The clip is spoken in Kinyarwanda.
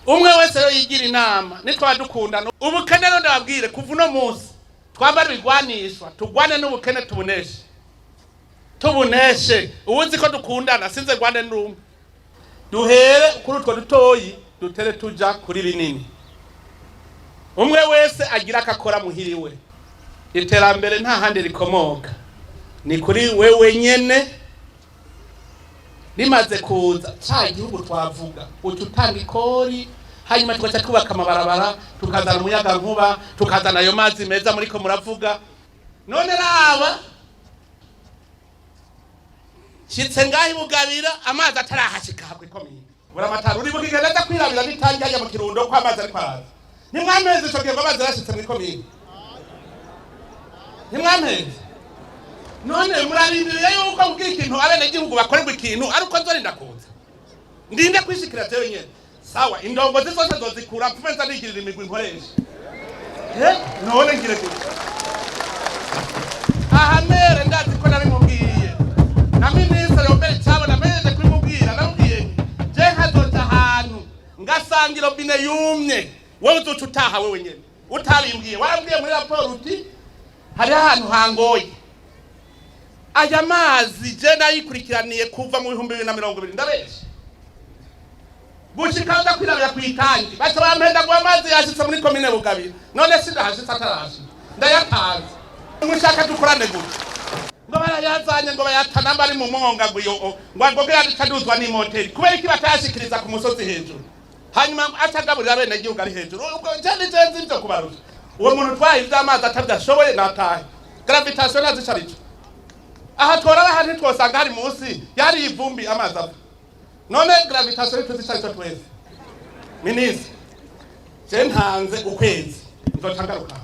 umwe wese yo yigira inama nitwa dukundana ubukene ro ndababwire kuva no munsi twambara bigwanishwa tugwane n'ubukene tubuneshe ubuzi ko dukundana sinze gwande n'umwe duhere kuri utwo dutoyi dutere tuja kuri binini umwe wese agira akakora muhiriwe iterambere nta handi rikomoka ni kuri wewe nyene rimaze kuza cya gihugu twavuga ututanga ikori hanyuma tugaca twubaka amabarabara tukazana umuyaga nkuba tukazana ayo mazi meza muri ko muravuga none raba shitse ngahi bugabira amazi atarahashika habwe Komine buramatara uri bugigenda kwirabira bitangiye mu kirundo kwa amazi ari kwaraza nimwameze ico gihe amazi arashitse muri Komine nimwameze none murarindiriye yuko ubwira ikintu abene gihugu bakorerwa ikintu ari uko nzorinda kuza ndinde kwishikira tewe nyene sawa indongozi zose zozikura mfumenza nigirira imigwi nkoresha none ngire gutya aha mere ndazi ko nabimubwiye na minisitiri yombere cyabo namenye kubimubwira namubwiye je nkazoza ahantu ngasanga robine yumye wowe uzoca utaha wewe nyene utabimbwiye warambwiye muri raporo uti hari ahantu hangoye aya mazi je nayikurikiraniye kuva mu 2020 ndabeshe bushikaza kwirabira kwitangi bacha bampenda ngo amazi yashitse muri Komine Bugabira none sindahashitse atarashi ndayatanze mushaka dukorane gute ngo barayazanye ngo bayatana bari mu monga guyo ngo agoge yadukaduzwa ni moteri kubera iki batashikiriza ku musozi hejuru hanyuma atagaburira bene gihugu ari hejuru ubwo cyane cenzi byo kubarusha uwo muntu twaye ivy'amazi atabyashoboye natahe gravitation nazicarico aha twora bahari twosanga hari munsi yari ivumbi amazi apfa none gravitation tuzicarico twese minisitiri je ntanze ukwezi nzotangaruka